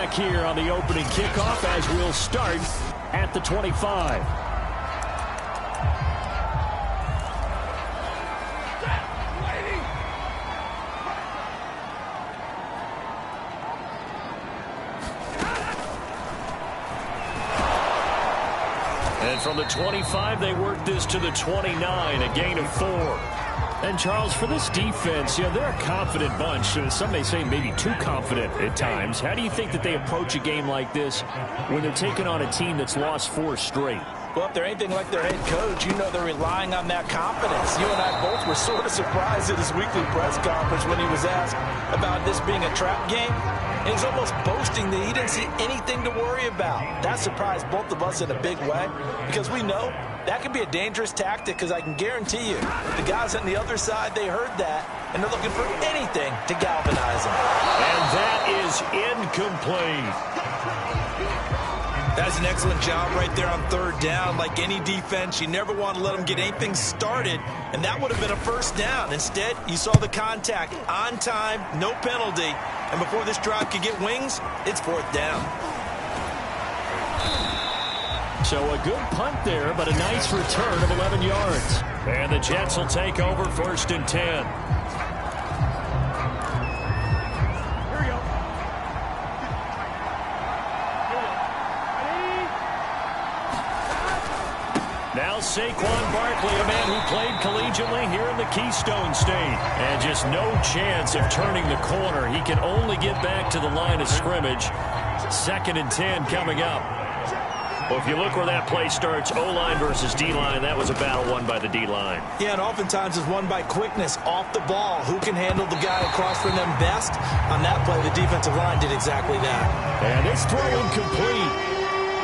back here on the opening kickoff as we'll start at the 25. And from the 25, they work this to the 29, a gain of 4. And, Charles, for this defense, they're a confident bunch. Some may say maybe too confident at times. How do you think that they approach a game like this when they're taking on a team that's lost 4 straight? Well, if they're anything like their head coach, they're relying on that confidence. You and I both were sort of surprised at his weekly press conference when he was asked about this being a trap game. And he's almost boasting that he didn't see anything to worry about. That surprised both of us in a big way because we know that can be a dangerous tactic because I can guarantee you the guys on the other side, they heard that, and they're looking for anything to galvanize them. And that is incomplete. That's an excellent job right there on third down. Like any defense, you never want to let them get anything started, and that would have been a first down. Instead, you saw the contact on time, no penalty, and before this drive could get wings, it's fourth down. So a good punt there, but a nice return of 11 yards. And the Jets will take over 1st and 10. Here we go. Now Saquon Barkley, a man who played collegiately here in the Keystone State. And just no chance of turning the corner. He can only get back to the line of scrimmage. 2nd and 10 coming up. Well, if you look where that play starts, O-line versus D-line, that was a battle won by the D-line. Yeah, and oftentimes it's won by quickness off the ball. Who can handle the guy across from them best? On that play, the defensive line did exactly that. And this throw incomplete.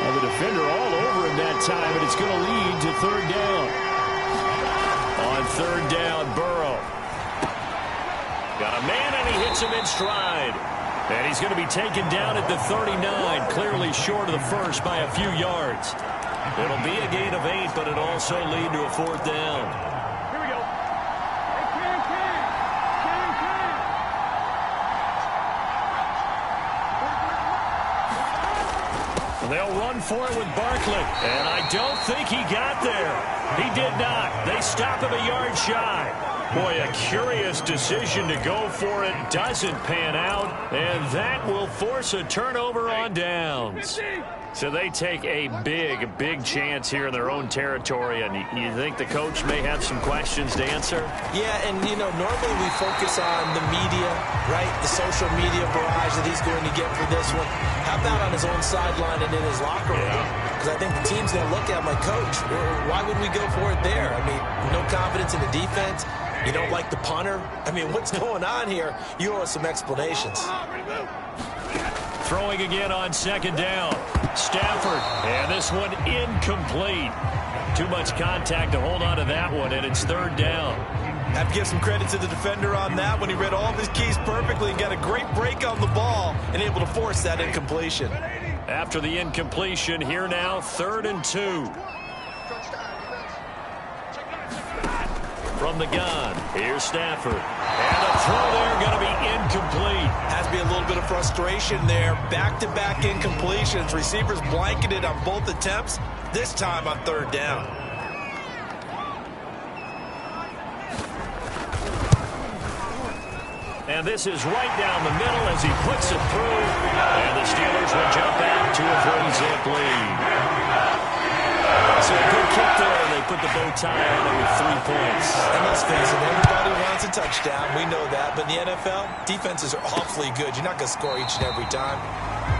And the defender all over him that time, and it's going to lead to 3rd down. On 3rd down, Burrow. Got a man, and he hits him in stride. And he's going to be taken down at the 39, clearly short of the first by a few yards. It'll be a gain of 8, but it'll also lead to a 4th down. Here we go. They'll run for it with Barkley. And I don't think he got there. He did not. They stop him a yard shy. Boy, a curious decision to go for it. Doesn't pan out. And that will force a turnover on downs. So they take a big chance here in their own territory. And you think the coach may have some questions to answer? Yeah, and, normally we focus on the media, right? The social media barrage that he's going to get for this one. How about on his own sideline and in his locker room? Because I think the team's going to look at my coach. Why would we go for it there? I mean, no confidence in the defense. You don't like the punter? I mean, what's going on here? You owe us some explanations. Throwing again on 2nd down. Stafford. And this one incomplete. Too much contact to hold on to that one, and it's 3rd down. Have to give some credit to the defender on that when he read all of his keys perfectly and got a great break on the ball and able to force that incompletion. After the incompletion, here now, 3rd and 2. From the gun, here's Stafford. And a throw there going to be incomplete. Has to be a little bit of frustration there. Back-to-back incompletions. Receivers blanketed on both attempts, this time on 3rd down. And this is right down the middle as he puts it through. And the Steelers will jump out to a 3-zip lead. So a good kick there. They put the bow tie on it with 3 points. And let's face it, everybody wants a touchdown. We know that. But in the NFL, defenses are awfully good. You're not going to score each and every time.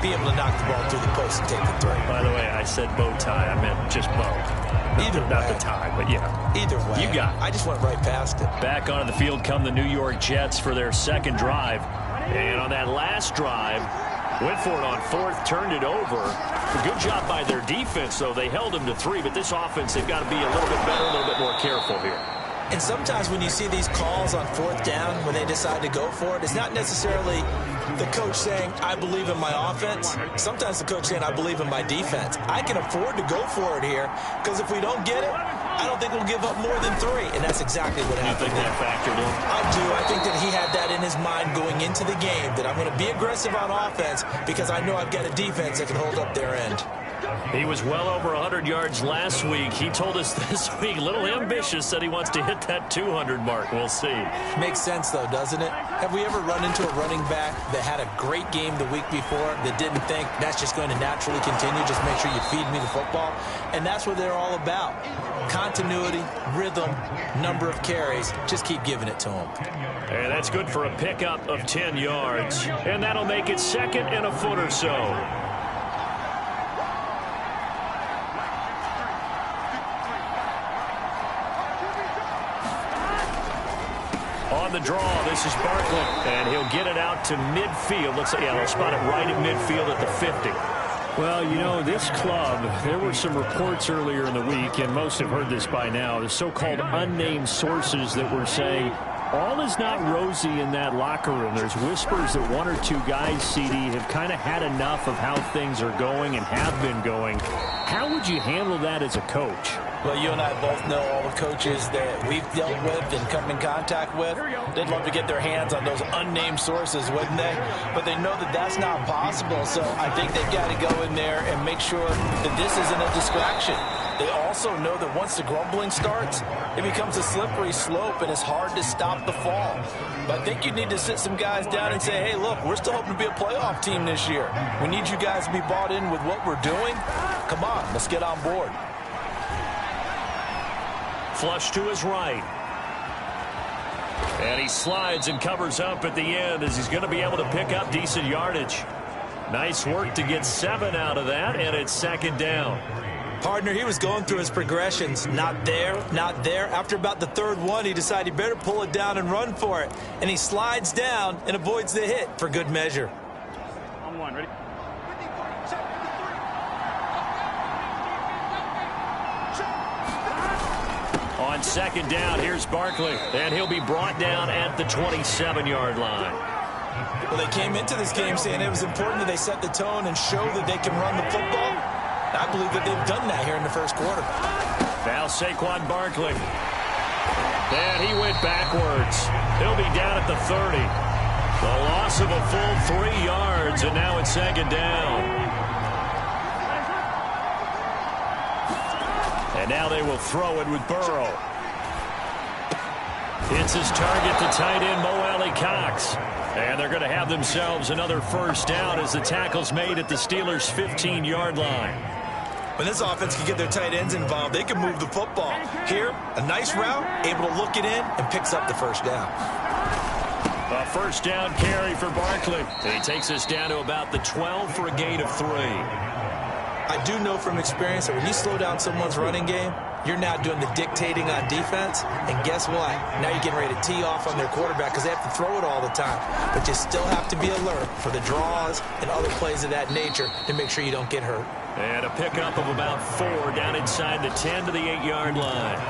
Be able to knock the ball through the post and take the 3. By the way, I said bow tie. I meant just bow. Not the tie, but yeah. Either way. You got it. I just went right past it. Back onto the field come the New York Jets for their 2nd drive. And on that last drive, went for it on 4th, turned it over. A good job by their defense, though. They held them to 3, but this offense, they've got to be a little bit better, a little bit more careful here. And sometimes when you see these calls on 4th down, when they decide to go for it, it's not necessarily the coach saying, I believe in my offense. Sometimes the coach saying, I believe in my defense. I can afford to go for it here, because if we don't get it, I don't think we'll give up more than 3, and that's exactly what happened. You think that factored in? I do. I think that he had that in his mind going into the game, that I'm going to be aggressive on offense because I know I've got a defense that can hold up their end. He was well over 100 yards last week. He told us this week, a little ambitious, said he wants to hit that 200 mark. We'll see. Makes sense, though, doesn't it? Have we ever run into a running back that had a great game the week before that didn't think that's just going to naturally continue? Just make sure you feed me the football. And that's what they're all about. Continuity, rhythm, number of carries. Just keep giving it to them. And that's good for a pickup of 10 yards. And that'll make it 2nd and a foot or so. On the draw, this is Barkley, and he'll get it out to midfield. Looks like, yeah, they'll spot it right at midfield at the 50. Well, you know, this club, there were some reports earlier in the week, and most have heard this by now, the so-called unnamed sources that were saying all is not rosy in that locker room. There's whispers that 1 or 2 guys, CD, have kind of had enough of how things are going and have been going. How would you handle that as a coach? Well, you and I both know all the coaches that we've dealt with and come in contact with. They'd love to get their hands on those unnamed sources, wouldn't they? But they know that that's not possible, so I think they've got to go in there and make sure that this isn't a distraction. They also know that once the grumbling starts, it becomes a slippery slope, and it's hard to stop the fall. But I think you need to sit some guys down and say, hey, look, we're still hoping to be a playoff team this year. We need you guys to be bought in with what we're doing. Come on, let's get on board. Flush to his right. And he slides and covers up at the end as he's going to be able to pick up decent yardage. Nice work to get 7 out of that, and it's 2nd down. Partner, he was going through his progressions. Not there, not there. After about the 3rd one, he decided he better pull it down and run for it. And he slides down and avoids the hit for good measure. On 1, ready? On 2nd down, here's Barkley, and he'll be brought down at the 27-yard line. Well, they came into this game saying it was important that they set the tone and show that they can run the football. I believe that they've done that here in the 1st quarter. Now Saquon Barkley. And he went backwards. He'll be down at the 30. The loss of a full 3 yards, and now it's 2nd down. And now they will throw it with Burrow. It's his target to tight end Mo Alley-Cox. And they're going to have themselves another 1st down as the tackle's made at the Steelers' 15-yard line. When this offense can get their tight ends involved, they can move the football. Here, a nice route, able to look it in, and picks up the 1st down. A 1st down carry for Barkley. He takes us down to about the 12 for a gain of 3. I do know from experience that when you slow down someone's running game, you're now doing the dictating on defense. And guess what? Now you're getting ready to tee off on their quarterback because they have to throw it all the time. But you still have to be alert for the draws and other plays of that nature to make sure you don't get hurt. And a pickup of about 4 down inside the 10 to the 8-yard line.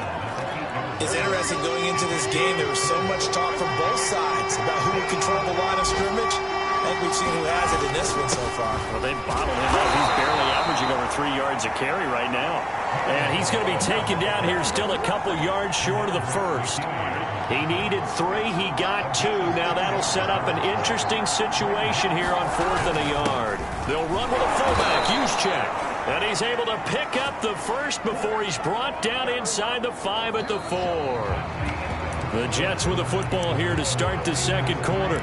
It's interesting going into this game. There was so much talk from both sides about who would control the line of scrimmage. I think we've seen who has it in this one so far. Well, they've bottled him up. He's barely averaging over 3 yards a carry right now. And he's going to be taken down here still a couple yards short of the 1st. He needed 3. He got 2. Now that'll set up an interesting situation here on 4th and a yard. They'll run with a fullback, Juszczyk. And he's able to pick up the 1st before he's brought down inside the 5 at the 4. The Jets with the football here to start the 2nd quarter.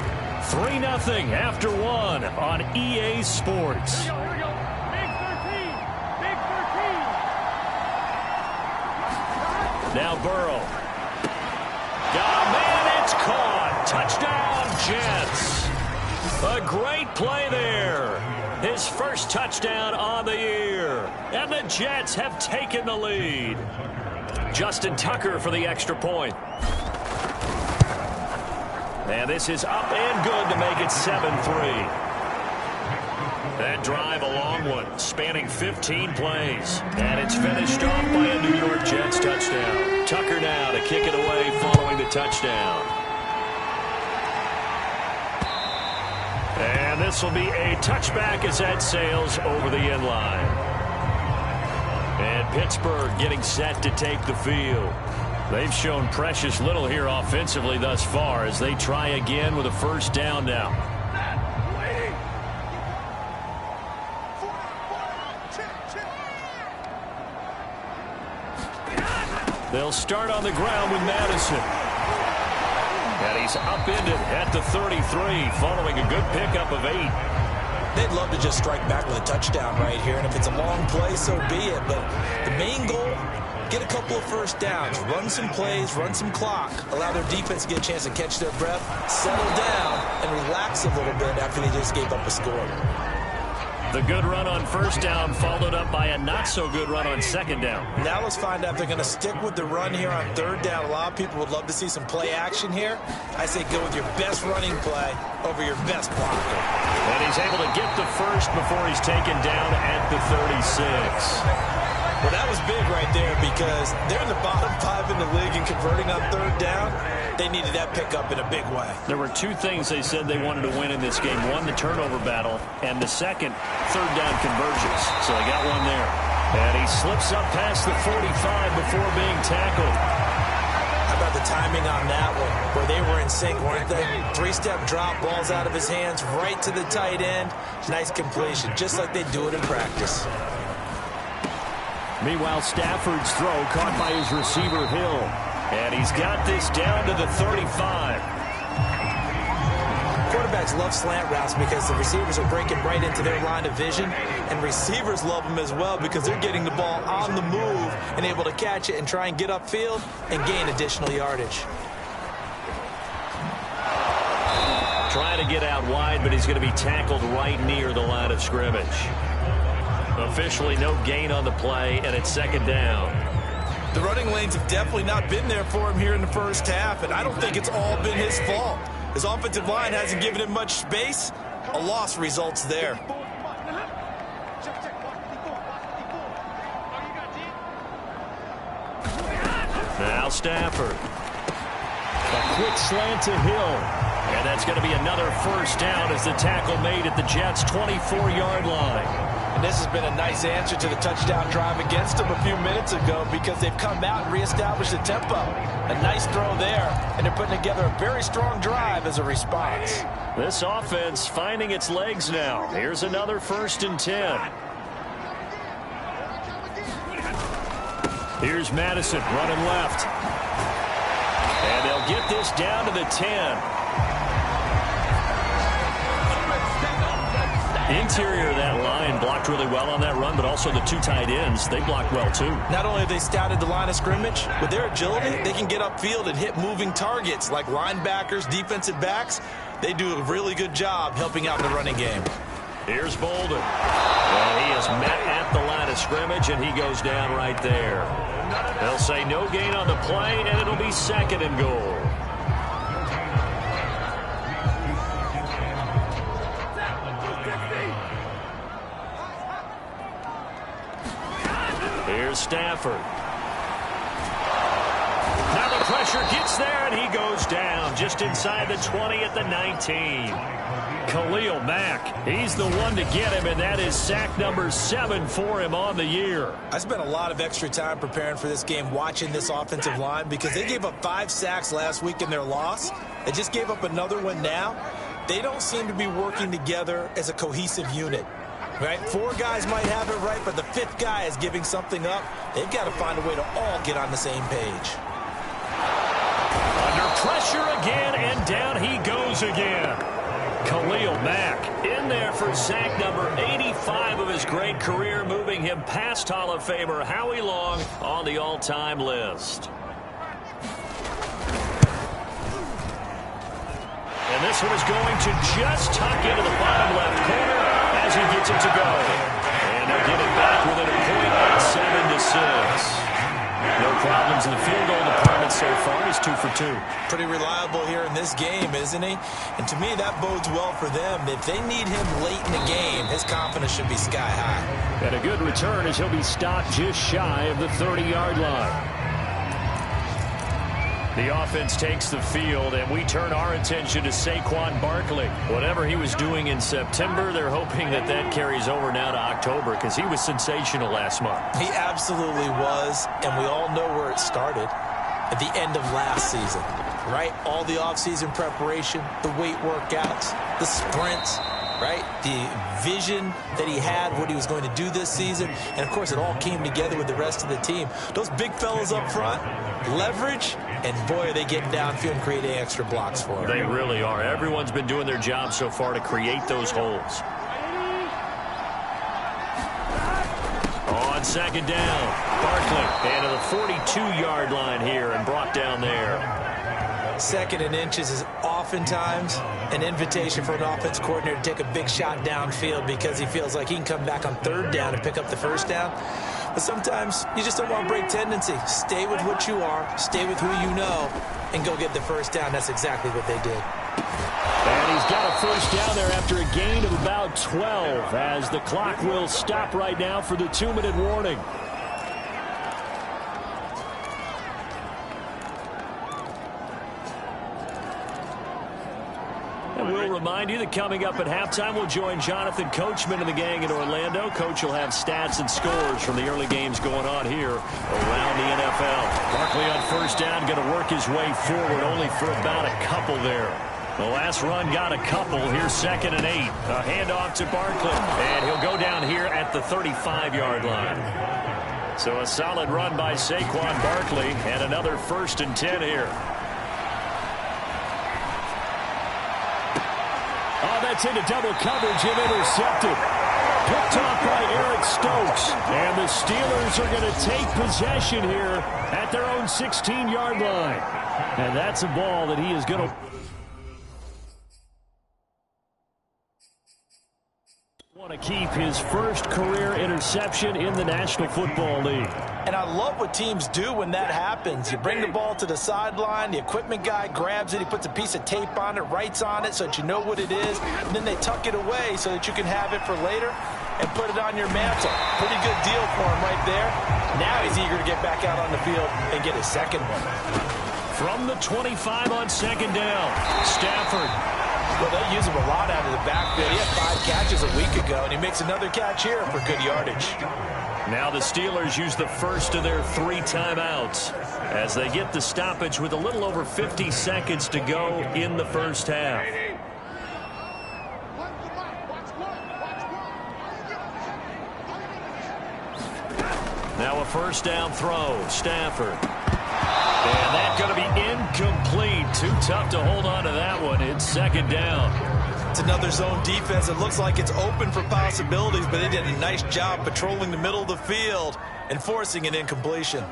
3-0 after 1 on EA Sports. Here we go. Big 13. Big 13. Now Burrow. Got a man, it's caught. Touchdown, Jets. A great play there. His 1st touchdown on the year. And the Jets have taken the lead. Justin Tucker for the extra point. And this is up and good to make it 7-3. That drive, a long one, spanning 15 plays. And it's finished off by a New York Jets touchdown. Tucker now to kick it away following the touchdown. And this will be a touchback as that sails over the end line. And Pittsburgh getting set to take the field. They've shown precious little here offensively thus far as they try again with a first down now. They'll start on the ground with Madison. And he's upended at the 33 following a good pickup of 8. They'd love to just strike back with a touchdown right here, and if it's a long play, so be it. But the main goal, get a couple of first downs, run some plays, run some clock, allow their defense to get a chance to catch their breath, settle down, and relax a little bit after they just gave up a score. The good run on first down followed up by a not-so-good run on second down. Now let's find out if they're going to stick with the run here on third down. A lot of people would love to see some play action here. I say go with your best running play over your best blocker. And he's able to get the first before he's taken down at the 36. Well, that was big right there because they're in the bottom 5 in the league and converting on third down. They needed that pickup in a big way. There were 2 things they said they wanted to win in this game. One, the turnover battle, and the second, third down conversions. So they got one there. And he slips up past the 45 before being tackled. How about the timing on that one, where they were in sync, weren't they? 3-step drop, balls out of his hands, right to the tight end. Nice completion, just like they do it in practice. Meanwhile, Stafford's throw caught by his receiver, Hill. And he's got this down to the 35. Quarterbacks love slant routes because the receivers are breaking right into their line of vision. And receivers love them as well because they're getting the ball on the move and able to catch it and try and get upfield and gain additional yardage. Trying to get out wide, but he's going to be tackled right near the line of scrimmage. Officially no gain on the play, and it's second down. The running lanes have definitely not been there for him here in the first half, and I don't think it's all been his fault. His offensive line hasn't given him much space. A loss results there. Now Stafford. A quick slant to Hill. And that's going to be another first down as the tackle made at the Jets' 24-yard line. And this has been a nice answer to the touchdown drive against them a few minutes ago because they've come out and reestablished the tempo. A nice throw there, and they're putting together a very strong drive as a response. This offense finding its legs now. Here's another 1st and 10. Here's Madison running left. And they'll get this down to the 10. Interior of that line blocked really well on that run, but also the 2 tight ends, they blocked well too. Not only have they scouted the line of scrimmage, with their agility, they can get upfield and hit moving targets like linebackers, defensive backs. They do a really good job helping out in the running game. Here's Bolden. Well, he is met at the line of scrimmage, and he goes down right there. They'll say no gain on the play, and it'll be 2nd and goal. Here's Stafford. Now the pressure gets there, and he goes down just inside the 20 at the 19. Khalil Mack, he's the one to get him, and that is sack number 7 for him on the year. I spent a lot of extra time preparing for this game watching this offensive line because they gave up 5 sacks last week in their loss. They just gave up another one now. They don't seem to be working together as a cohesive unit. Right? 4 guys might have it right, but the 5th guy is giving something up. They've got to find a way to all get on the same page. Under pressure again, and down he goes again. Khalil Mack in there for sack number 85 of his great career, moving him past Hall of Famer Howie Long on the all-time list. And this one is going to just tuck into the bottom left corner as he gets it to go. And they'll get it back within a point at 7-6. No problems in the field goal department so far. He's 2 for 2. Pretty reliable here in this game, isn't he? And to me, that bodes well for them. If they need him late in the game, his confidence should be sky high. And a good return as he'll be stopped just shy of the 30-yard line. The offense takes the field, and we turn our attention to Saquon Barkley. Whatever he was doing in September, they're hoping that that carries over now to October because he was sensational last month. He absolutely was, and we all know where it started at the end of last season, right? All the offseason preparation, the weight workouts, the sprints, right? The vision that he had, what he was going to do this season. And, of course, it all came together with the rest of the team. Those big fellas up front, leverage, and, boy, are they getting downfield and creating extra blocks for him. They really are. Everyone's been doing their job so far to create those holes. On second down, Barkley and to the 42-yard line here and brought down there. Second and inches is oftentimes an invitation for an offense coordinator to take a big shot downfield because he feels like he can come back on third down and pick up the first down. But sometimes you just don't want to break tendency. Stay with what you are, stay with who you know, and go get the first down. That's exactly what they did. And he's got a first down there after a gain of about 12 as the clock will stop right now for the 2-minute warning. We'll remind you that coming up at halftime, we'll join Jonathan Coachman and the gang in Orlando. Coach will have stats and scores from the early games going on here around the NFL. Barkley on first down, going to work his way forward only for about a couple there. The last run got a couple. Here's 2nd and 8. A handoff to Barkley, and he'll go down here at the 35-yard line. So a solid run by Saquon Barkley, and another 1st and 10 here. Oh, that's into double coverage and intercepted. Picked off by Eric Stokes. And the Steelers are going to take possession here at their own 16-yard line. And that's a ball that he is going to want to keep his first career interception in the National Football League. And I love what teams do when that happens. You bring the ball to the sideline, the equipment guy grabs it, he puts a piece of tape on it, writes on it so that you know what it is, and then they tuck it away so that you can have it for later and put it on your mantle. Pretty good deal for him right there. Now he's eager to get back out on the field and get his second one. From the 25 on second down, Stafford. Well, they use him a lot out of the backfield. He had 5 catches a week ago, and he makes another catch here for good yardage. Now the Steelers use the first of their 3 timeouts as they get the stoppage with a little over 50 seconds to go in the first half. Now a first down throw, Stafford. And that's going to be incomplete. Too tough to hold on to that one. It's second down. It's another zone defense. It looks like it's open for possibilities, but they did a nice job patrolling the middle of the field and forcing an incompletion.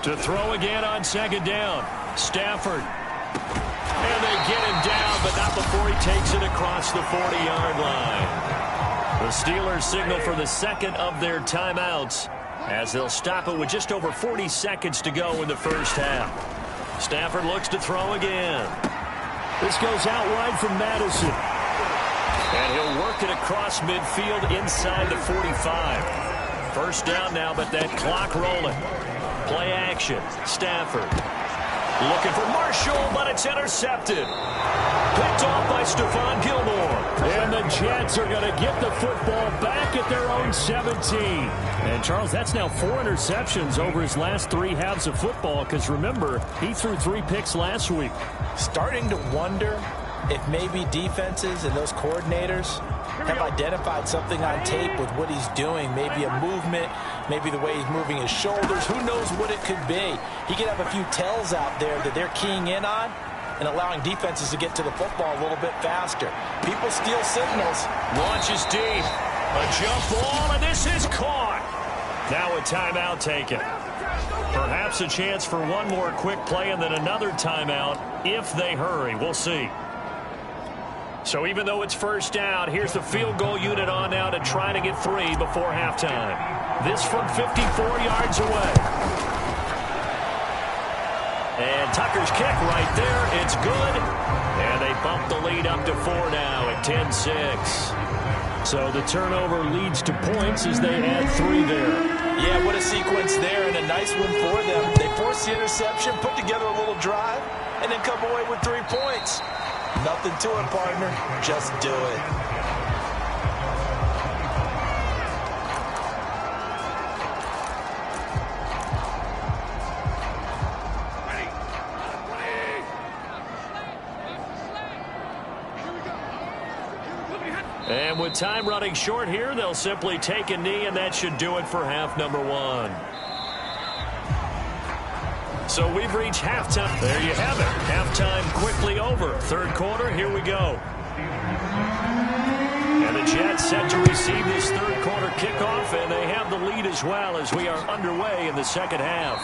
To throw again on second down, Stafford. And they get him down, but not before he takes it across the 40-yard line. The Steelers signal for the second of their timeouts as they'll stop it with just over 40 seconds to go in the first half. Stafford looks to throw again. This goes out wide from Madison. And he'll work it across midfield inside the 45. First down now, but that clock rolling. Play action. Stafford looking for Marshall, but it's intercepted. Picked off by Stephon Gilmore. And the Jets are going to get the football back at their own 17. And, Charles, that's now 4 interceptions over his last 3 halves of football because, remember, he threw 3 picks last week. Starting to wonder if maybe defenses and those coordinators have identified something on tape with what he's doing. Maybe a movement, maybe the way he's moving his shoulders. Who knows what it could be? He could have a few tells out there that they're keying in on and allowing defenses to get to the football a little bit faster. People steal signals. Launches deep. A jump ball, and this is caught. Now a timeout taken. Perhaps a chance for one more quick play and then another timeout if they hurry. We'll see. So even though it's first down, here's the field goal unit on now to try to get 3 before halftime. This from 54 yards away. And Tucker's kick right there. It's good. And they bump the lead up to 4 now at 10-6. So the turnover leads to points as they add 3 there. Yeah, what a sequence there, and a nice one for them. They forced the interception, put together a little drive, and then come away with 3 points. Nothing to it, partner. Just do it. And with time running short here, they'll simply take a knee, and that should do it for half number 1. So we've reached halftime. There you have it. Halftime quickly over. Third quarter, here we go. And the Jets set to receive this third quarter kickoff, and they have the lead as well as we are underway in the second half.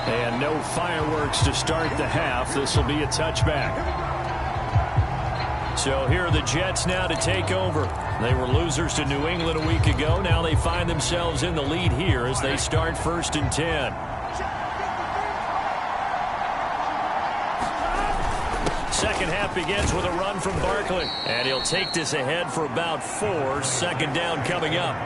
And no fireworks to start the half. This will be a touchback. So here are the Jets now to take over. They were losers to New England a week ago. Now they find themselves in the lead here as they start 1st and 10. Second half begins with a run from Barkley. And he'll take this ahead for about 4. Second down coming up.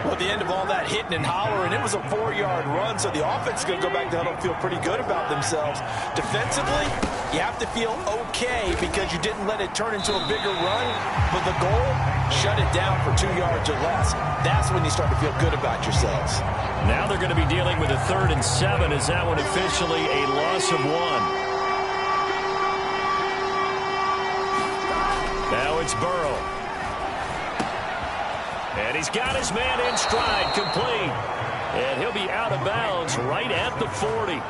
Well, at the end of all that hitting and hollering, it was a 4-yard run, so the offense is going to go back to huddle and feel pretty good about themselves. Defensively, you have to feel okay because you didn't let it turn into a bigger run, but the goal, shut it down for 2 yards or less. That's when you start to feel good about yourselves. Now they're going to be dealing with a 3rd and 7. Is that one officially a loss of 1? Now it's Burrow. And he's got his man in stride, complete. And he'll be out of bounds right at the 40.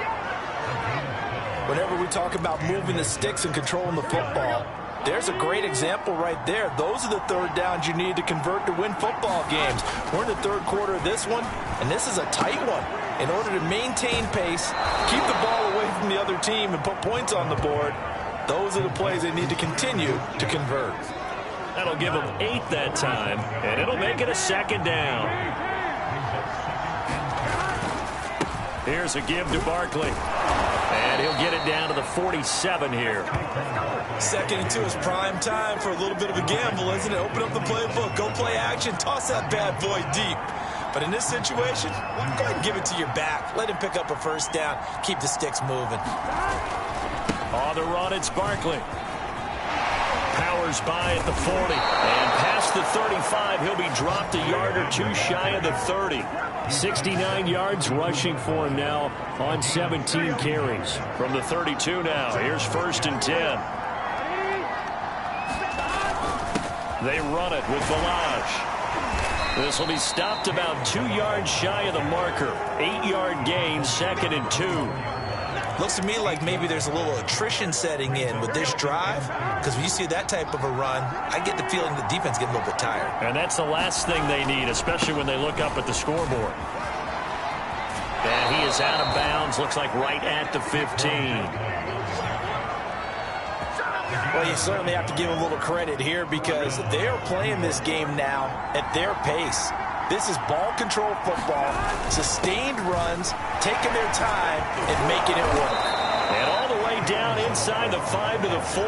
Whenever we talk about moving the sticks and controlling the football, there's a great example right there. Those are the third downs you need to convert to win football games. We're in the third quarter of this one, and this is a tight one. In order to maintain pace, keep the ball away from the other team, and put points on the board, those are the plays they need to continue to convert. That'll give them 8 that time, and it'll make it a second down. Here's a give to Barkley. And he'll get it down to the 47 here. 2nd and 2 is prime time for a little bit of a gamble, isn't it? Open up the playbook, go play action, toss that bad boy deep. But in this situation, go ahead and give it to your back. Let him pick up a first down. Keep the sticks moving. On the run, it's Barkley. Powers by at the 40. And past the 35, he'll be dropped a yard or 2 shy of the 30. 69 yards rushing for him now on 17 carries. From the 32 now, here's 1st and 10. They run it with Ballage. This will be stopped about 2 yards shy of the marker. 8-yard gain, 2nd and 2. Looks to me like maybe there's a little attrition setting in with this drive, because when you see that type of a run, I get the feeling the defense getting a little bit tired. And that's the last thing they need, especially when they look up at the scoreboard. And he is out of bounds, looks like right at the 15. Well, you certainly have to give a little credit here because they're playing this game now at their pace. This is ball control football, sustained runs, taking their time and making it work. And all the way down inside the 5 to the 4.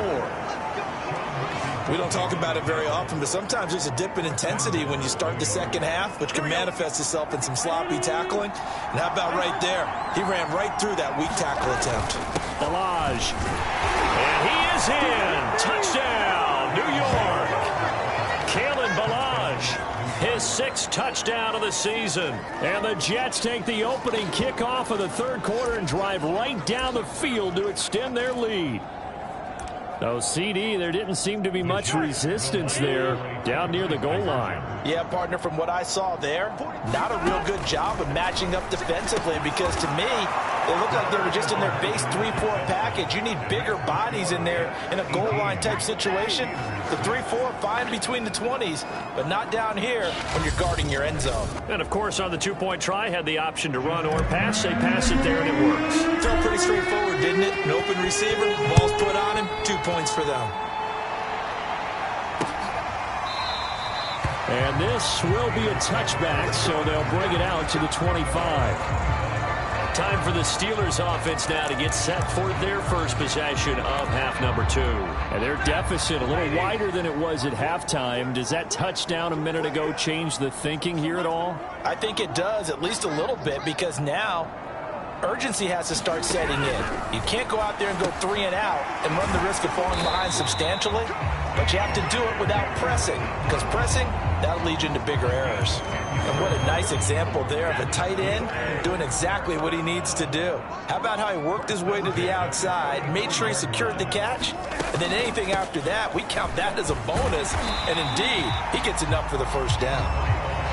We don't talk about it very often, but sometimes there's a dip in intensity when you start the second half, which can manifest itself in some sloppy tackling. And how about right there? He ran right through that weak tackle attempt. Ballage. And he is in. Touchdown, New York. Kalen Ballage. His 6th touchdown of the season. And the Jets take the opening kickoff of the third quarter and drive right down the field to extend their lead. So, CD, there didn't seem to be much resistance there down near the goal line. Yeah, partner, from what I saw there, not a real good job of matching up defensively because to me, they looked like they were just in their base 3-4 package. You need bigger bodies in there in a goal line type situation. The 3-4, fine between the 20s, but not down here when you're guarding your end zone. And, of course, on the two-point try, had the option to run or pass. They pass it there, and it works. Felt pretty straightforward, didn't it? An open receiver, ball's put on him, 2 points for them. And this will be a touchback, so they'll bring it out to the 25. time for the Steelers offense now to get set for their first possession of half number 2. And their deficit a little wider than it was at halftime. Does that touchdown a minute ago change the thinking here at all? I think it does, at least a little bit, because now urgency has to start setting in. You can't go out there and go 3 and out and run the risk of falling behind substantially, but you have to do it without pressing, because pressing, that'll lead you into bigger errors. And what a nice example there of a tight end doing exactly what he needs to do. How about how he worked his way to the outside, made sure he secured the catch, and then anything after that, we count that as a bonus, and indeed, he gets enough for the first down.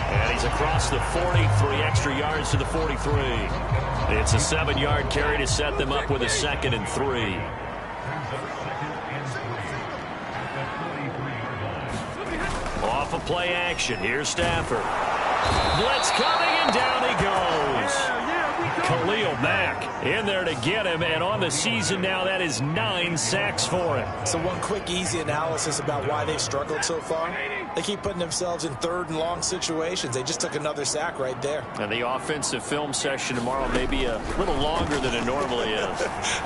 And he's across the 40, 3 extra yards to the 43. It's a 7-yard carry to set them up with a 2nd and 3. Off of play action. Here's Stafford. Blitz coming, and down he goes. Khalil Mack in there to get him, and on the season now, that is 9 sacks for him. So one quick, easy analysis about why they've struggled so far. They keep putting themselves in 3rd and long situations. They just took another sack right there. And the offensive film session tomorrow may be a little longer than it normally is.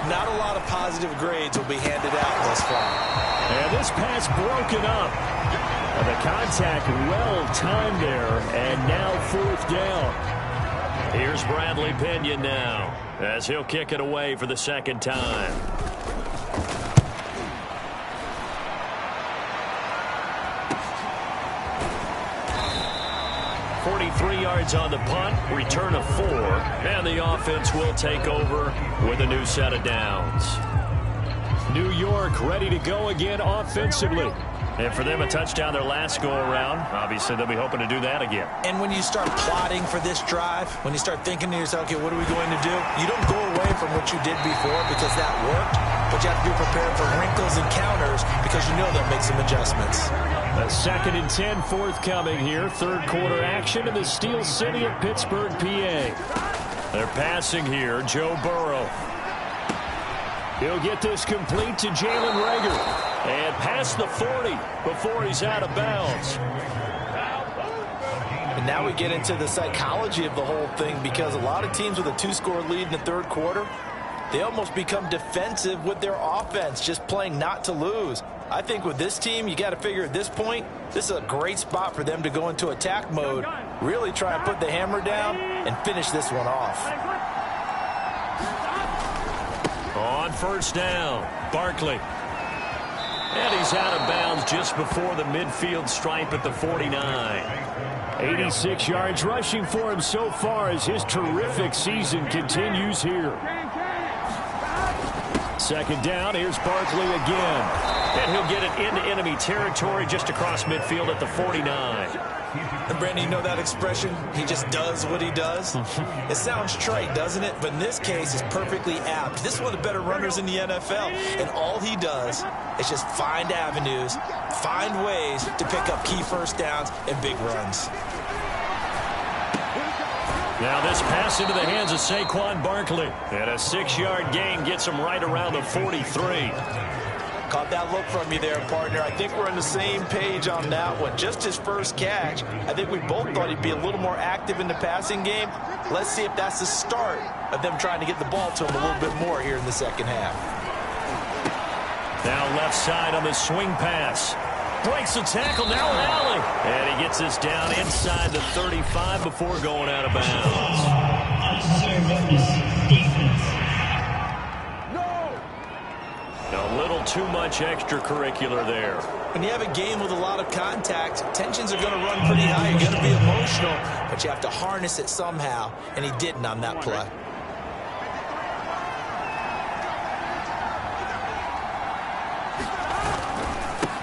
Not a lot of positive grades will be handed out thus far. And this pass broken up. And the contact well timed there, and now 4th down. Here's Bradley Pinion now, as he'll kick it away for the 2nd time. .43 yards on the punt, return of 4, and the offense will take over with a new set of downs. New York ready to go again offensively. And for them, a touchdown their last go-around. Obviously, they'll be hoping to do that again. And when you start plotting for this drive, when you start thinking to yourself, okay, what are we going to do? You don't go away from what you did before because that worked, but you have to be prepared for wrinkles and counters because you know they'll make some adjustments. A 2nd and 10 forthcoming here. 3rd quarter action in the Steel City of Pittsburgh, PA. They're passing here. Joe Burrow. He'll get this complete to Jalen Reagor. And past the 40 before he's out of bounds. And now we get into the psychology of the whole thing, because a lot of teams with a 2-score lead in the 3rd quarter, they almost become defensive with their offense, just playing not to lose. I think with this team, you got to figure at this point, this is a great spot for them to go into attack mode, really try and put the hammer down and finish this one off. On 1st down, Barkley. And he's out of bounds just before the midfield stripe at the 49. 86 yards rushing for him so far as his terrific season continues here. 2nd down, here's Barkley again. And he'll get it into enemy territory just across midfield at the 49. And Brandon, you know that expression, he just does what he does? It sounds trite, doesn't it? But in this case, it's perfectly apt. This is one of the better runners in the NFL. And all he does is just find avenues, find ways to pick up key 1st downs and big runs. Now this pass into the hands of Saquon Barkley. And a 6-yard gain gets him right around the 43. Caught that look from you there, partner. I think we're on the same page on that one. Just his first catch. I think we both thought he'd be a little more active in the passing game. Let's see if that's the start of them trying to get the ball to him a little bit more here in the 2nd half. Now left side on the swing pass. Breaks the tackle, now an alley. And he gets this down inside the 35 before going out of bounds. A little too much extracurricular there. When you have a game with a lot of contact, tensions are going to run pretty high. You're going to be emotional, but you have to harness it somehow, and he didn't on that play.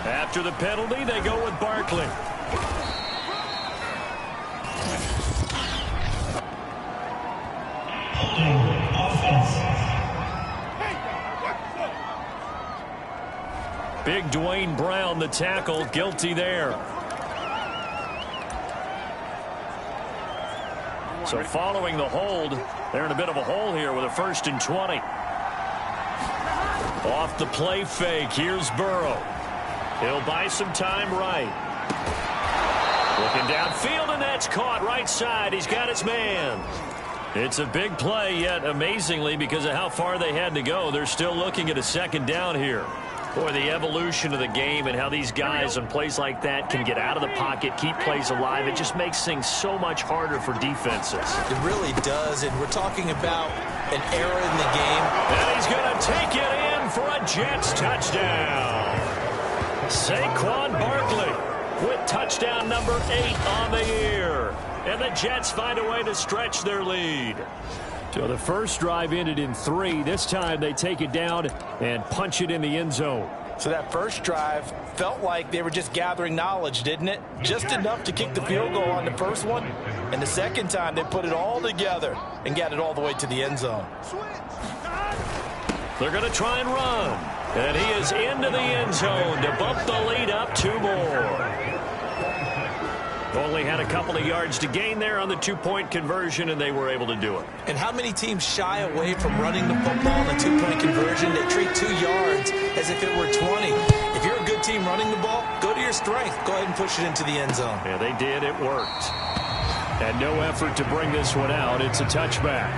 After the penalty, they go with Barkley. Big Dwayne Brown, the tackle, guilty there. So following the hold, they're in a bit of a hole here with a 1st and 20. Off the play fake, here's Burrow. He'll buy some time right. Looking downfield, and that's caught right side. He's got his man. It's a big play, yet amazingly, because of how far they had to go, they're still looking at a second down here. Boy, the evolution of the game and how these guys on plays like that can get out of the pocket, keep plays alive, it just makes things so much harder for defenses. It really does, and we're talking about an era in the game. And he's going to take it in for a Jets touchdown. Saquon Barkley with touchdown number 8 on the year. And the Jets find a way to stretch their lead. So the first drive ended in 3. This time they take it down and punch it in the end zone. So that first drive felt like they were just gathering knowledge, didn't it? Just enough to kick the field goal on the first one. And the second time they put it all together and got it all the way to the end zone. They're going to try and run. And he is into the end zone to bump the lead up 2 more. Only had a couple of yards to gain there on the 2-point conversion, and they were able to do it. And how many teams shy away from running the football in a 2-point conversion? They treat 2 yards as if it were 20. If you're a good team running the ball, go to your strength. Go ahead and push it into the end zone. Yeah, they did. It worked. And no effort to bring this one out. It's a touchback.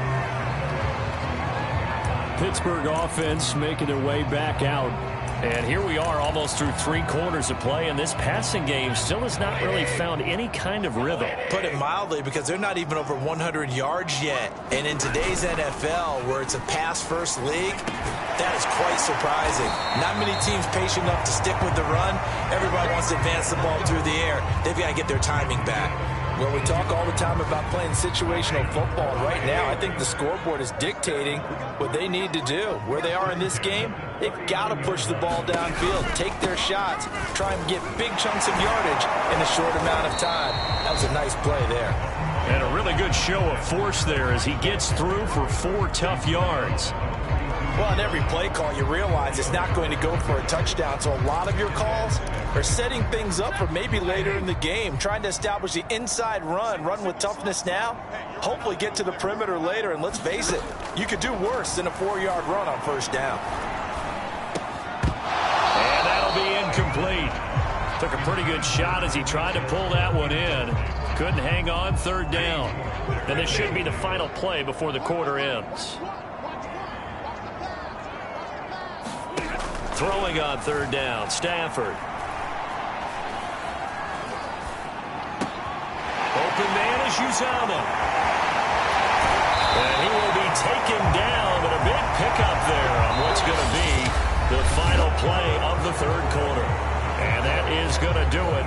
Pittsburgh offense making their way back out. And here we are almost through 3 quarters of play, and this passing game still has not really found any kind of rhythm. Put it mildly, because they're not even over 100 yards yet. And in today's NFL, where it's a pass-first league, that is quite surprising. Not many teams patient enough to stick with the run. Everybody wants to advance the ball through the air. They've got to get their timing back. Well, we talk all the time about playing situational football. Right now, I think the scoreboard is dictating what they need to do. Where they are in this game, they've got to push the ball downfield, take their shots, try and get big chunks of yardage in a short amount of time. That was a nice play there. And a really good show of force there as he gets through for 4 tough yards. Well, in every play call, you realize it's not going to go for a touchdown. So a lot of your calls are setting things up for maybe later in the game, trying to establish the inside run with toughness now, hopefully get to the perimeter later. And let's face it, you could do worse than a 4-yard run on first down. And that'll be incomplete. Took a pretty good shot as he tried to pull that one in. Couldn't hang on, 3rd down. And this should be the final play before the quarter ends. Throwing on 3rd down, Stafford. Open man is Uzomah. And he will be taken down, but a big pickup there on what's going to be the final play of the 3rd quarter. And that is going to do it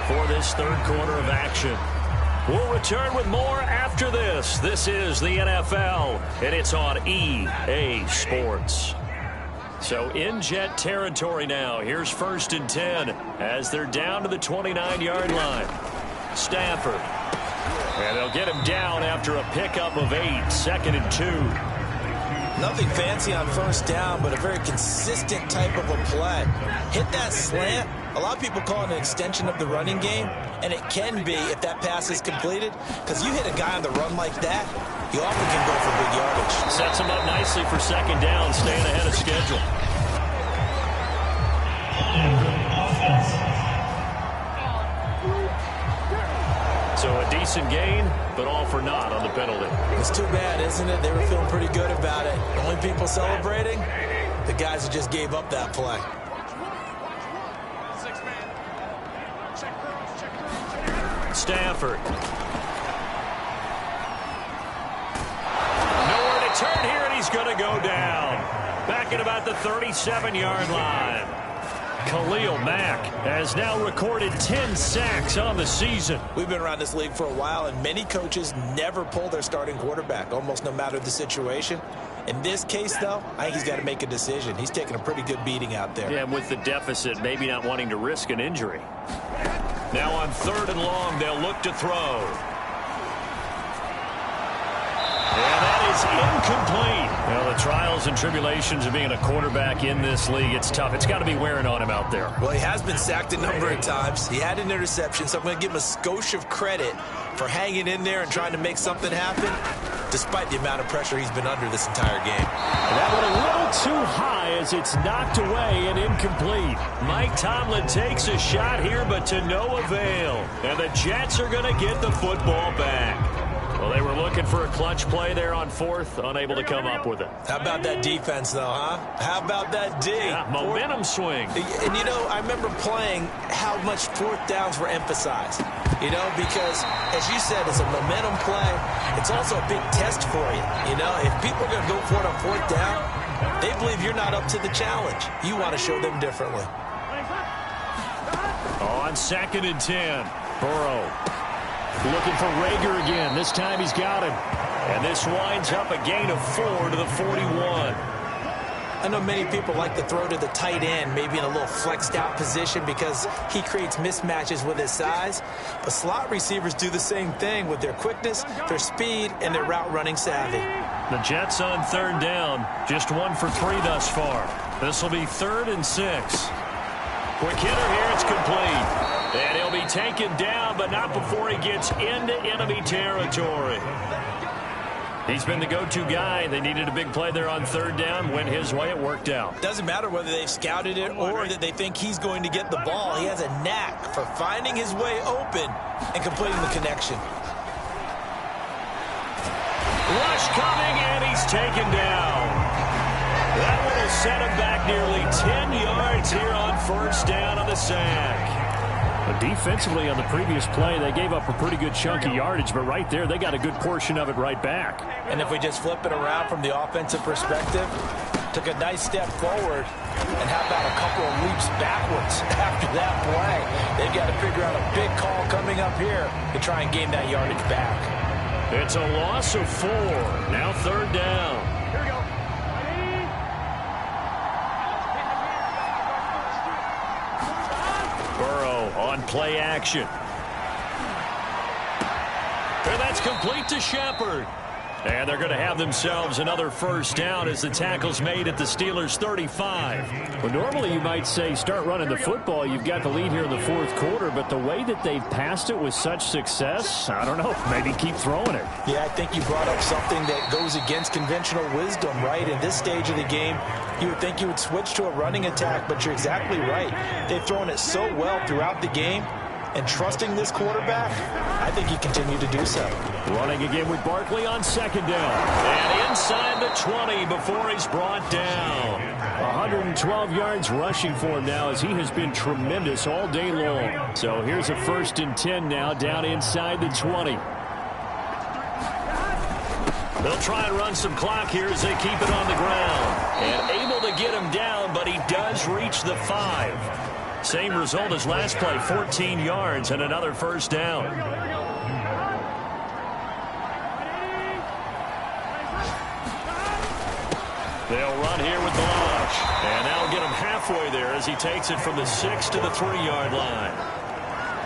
for this 3rd quarter of action. We'll return with more after this. This is the NFL, and it's on EA Sports. So in Jet territory now. Here's 1st and 10 as they're down to the 29-yard line. Stafford. And they'll get him down after a pickup of 8. 2nd and 2. Nothing fancy on first down, but a very consistent type of a play. Hit that slant. A lot of people call it an extension of the running game, and it can be if that pass is completed, because you hit a guy on the run like that, he often can go for big yardage. Sets him up nicely for 2nd down, staying ahead of schedule. So a decent gain, but all for naught on the penalty. It's too bad, isn't it? They were feeling pretty good about it. The only people celebrating, the guys who just gave up that play. Stafford. Nowhere to turn here, and he's going to go down. Back at about the 37-yard line. Khalil Mack has now recorded 10 sacks on the season. We've been around this league for a while, and many coaches never pull their starting quarterback, almost no matter the situation. In this case, though, I think he's got to make a decision. He's taking a pretty good beating out there. Yeah, and with the deficit, maybe not wanting to risk an injury. Now on 3rd and long, they'll look to throw. And that is incomplete. Well, the trials and tribulations of being a quarterback in this league, it's tough. It's got to be wearing on him out there. Well, he has been sacked a number of times. He had an interception, so I'm going to give him a skosh of credit for hanging in there and trying to make something happen, despite the amount of pressure he's been under this entire game. And that one a little too high as it's knocked away and incomplete. Mike Tomlin takes a shot here, but to no avail. And the Jets are going to get the football back. Well, they were looking for a clutch play there on fourth, unable to come up with it. How about that defense, though, huh? How about that D? Yeah, momentum swing. And, you know, I remember playing how much fourth downs were emphasized. You know, because, as you said, it's a momentum play. It's also a big test for you. You know, if people are going to go for it on fourth down, they believe you're not up to the challenge. You want to show them differently. On 2nd and 10, Burrow looking for Rager again. This time he's got him. And this winds up a gain of 4 to the 41. I know many people like to throw to the tight end, maybe in a little flexed out position because he creates mismatches with his size. But slot receivers do the same thing with their quickness, their speed, and their route running savvy. The Jets on 3rd down, just 1 for 3 thus far. This will be 3rd and 6. Quick hitter here, it's complete. And he'll be taken down, but not before he gets into enemy territory. He's been the go-to guy. They needed a big play there on 3rd down. Went his way, it worked out. Doesn't matter whether they've scouted it or that they think he's going to get the ball. He has a knack for finding his way open and completing the connection. Rush coming, and he's taken down. That one will set him back nearly 10 yards here on 1st down on the sack. But defensively on the previous play, they gave up a pretty good chunk of yardage, but right there, they got a good portion of it right back. And if we just flip it around from the offensive perspective, took a nice step forward, and how about a couple of leaps backwards after that play? They've got to figure out a big call coming up here to try and gain that yardage back. It's a loss of 4. Now 3rd down. Here we go. Burrow on play action. And that's complete to Shepard. And they're going to have themselves another 1st down as the tackle's made at the Steelers' 35. Well, normally you might say start running the football. You've got the lead here in the 4th quarter, but the way that they've passed it with such success, I don't know, maybe keep throwing it. Yeah, I think you brought up something that goes against conventional wisdom, right? In this stage of the game, you would think you would switch to a running attack, but you're exactly right. They've thrown it so well throughout the game. And trusting this quarterback, I think he continued to do so. Running again with Barkley on 2nd down. And inside the 20 before he's brought down. 112 yards rushing for him now as he has been tremendous all day long. So here's a 1st and 10 now down inside the 20. They'll try and run some clock here as they keep it on the ground. And able to get him down, but he does reach the 5. Same result as last play, 14 yards and another 1st down. They'll run here with Balaj. And that'll get him halfway there as he takes it from the 6 to the 3-yard line.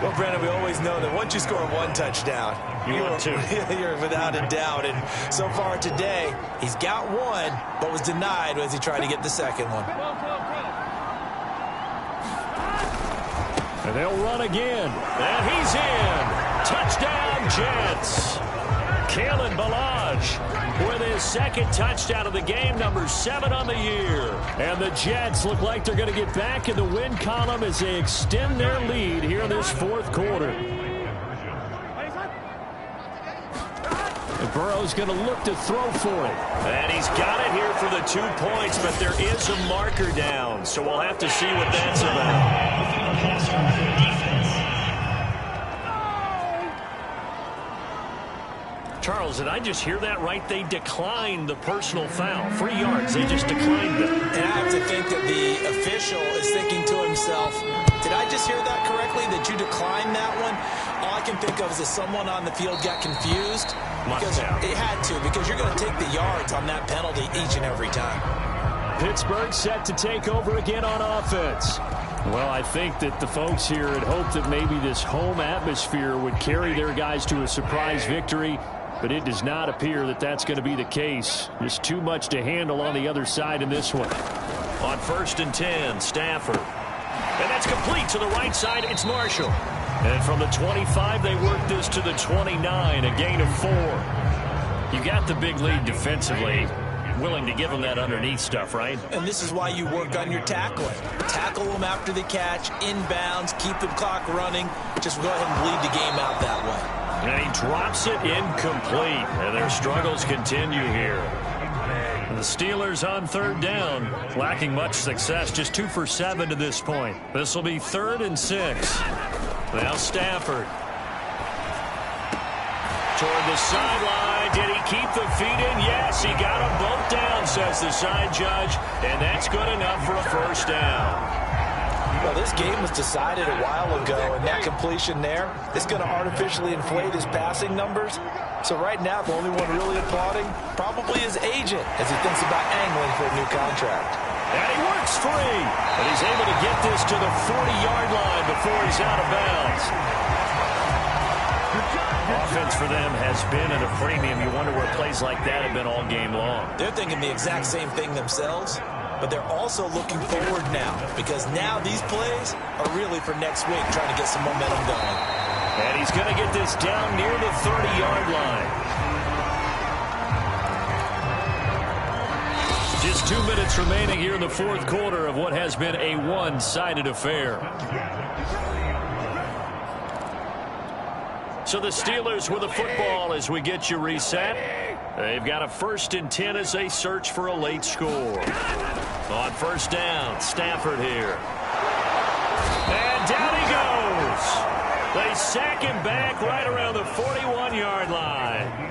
Well, Brandon, we always know that once you score 1 touchdown, you're without a doubt. And so far today, he's got 1, but was denied as he tried to get the 2nd one. And they'll run again. And he's in. Touchdown, Jets. Kalen Balaj with his 2nd touchdown of the game, number 7 on the year. And the Jets look like they're going to get back in the win column as they extend their lead here in this 4th quarter. And Burrow's going to look to throw for it. And he's got it here for the 2 points, but there is a marker down, so we'll have to see what that's about. Charles, did I just hear that right? They declined the personal foul. 3 yards, they just declined it. And I have to think that the official is thinking to himself, did I just hear that correctly, that you declined that one? All I can think of is that someone on the field got confused. Because it had to, because you're going to take the yards on that penalty each and every time. Pittsburgh set to take over again on offense. Well, I think that the folks here had hoped that maybe this home atmosphere would carry their guys to a surprise victory, but it does not appear that that's going to be the case. There's too much to handle on the other side in this one. On 1st and 10, Stafford. And that's complete to the right side. It's Marshall. And from the 25, they work this to the 29, a gain of 4. You got the big lead defensively. Willing to give them that underneath stuff, right? And this is why you work on your tackling. Tackle them after the catch, inbounds, keep the clock running. Just go ahead and bleed the game out that way. And he drops it incomplete. And their struggles continue here. The Steelers on third down, lacking much success, just 2 for 7 to this point. This will be 3rd and 6. Now Stafford. Toward the sideline. Did he keep the feet in? Yes, he got them both down, says the side judge. And that's good enough for a first down. Well, this game was decided a while ago, and that completion there is going to artificially inflate his passing numbers. So right now, the only one really applauding probably his agent as he thinks about angling for a new contract. And he works free. But he's able to get this to the 40-yard line before he's out of bounds. Offense for them has been at a premium. You wonder where plays like that have been all game long. They're thinking the exact same thing themselves, but they're also looking forward now because now these plays are really for next week, trying to get some momentum going. And he's going to get this down near the 30-yard line. Just 2 minutes remaining here in the fourth quarter of what has been a one-sided affair. So the Steelers with the football as we get you reset. They've got a 1st and 10 as they search for a late score. On first down, Stafford here. And down he goes. They sack him back right around the 41-yard line.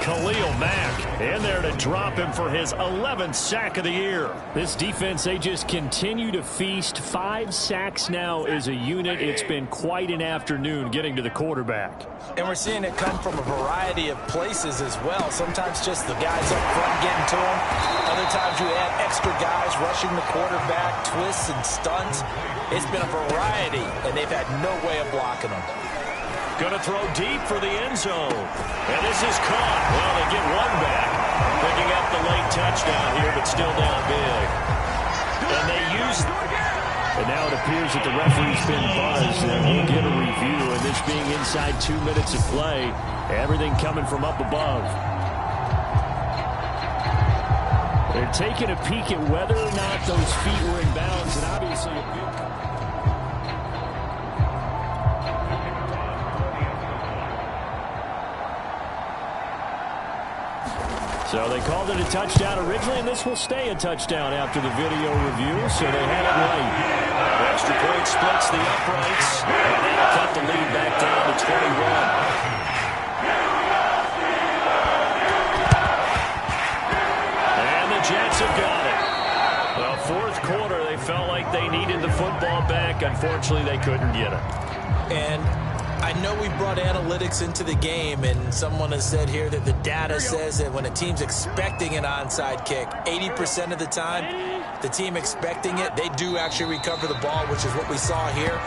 Khalil Mack in there to drop him for his 11th sack of the year. This defense, they just continue to feast. 5 sacks now as a unit. It's been quite an afternoon getting to the quarterback. And we're seeing it come from a variety of places as well. Sometimes just the guys up front getting to him. Other times you add extra guys rushing the quarterback, twists and stunts. It's been a variety, and they've had no way of blocking them. Going to throw deep for the end zone. And this is caught. Well, they get one back. Picking up the late touchdown here, but still down big. And they use... And now it appears that the referee's been buzzed, and we'll get a review. And this being inside 2 minutes of play, everything coming from up above. They're taking a peek at whether or not those feet were in bounds, and obviously a big... So they called it a touchdown originally, and this will stay a touchdown after the video review, so they had it right. Extra point splits the uprights, and that'll cut the lead back down to 21. And the Jets have got it. Well, fourth quarter, they felt like they needed the football back. Unfortunately, they couldn't get it. And I know we brought analytics into the game, and someone has said here that the data says that when a team's expecting an onside kick, 80% of the time, the team expecting it, they do actually recover the ball, which is what we saw here.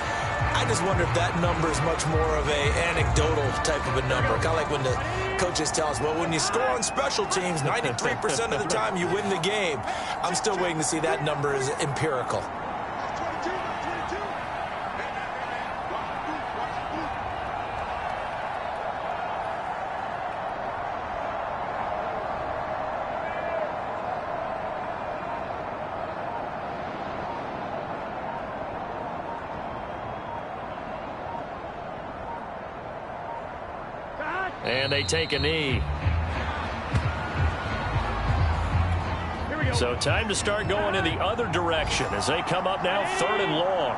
I just wonder if that number is much more of a anecdotal type of a number. Kind of like when the coaches tell us, well, when you score on special teams, 93% of the time you win the game. I'm still waiting to see that number is empirical. And they take a knee. So time to start going in the other direction as they come up now 3rd and long.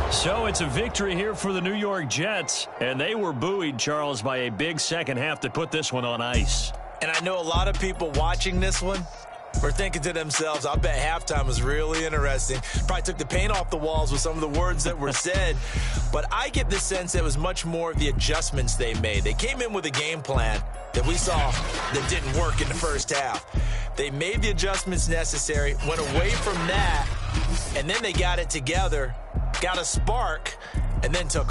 So it's a victory here for the New York Jets, and they were buoyed, Charles, by a big second half to put this one on ice. And I know a lot of people watching this one were thinking to themselves, I bet halftime was really interesting. Probably took the paint off the walls with some of the words that were said. But I get the sense that it was much more of the adjustments they made. They came in with a game plan that we saw that didn't work in the first half. They made the adjustments necessary, went away from that, and then they got it together, got a spark, and then took off.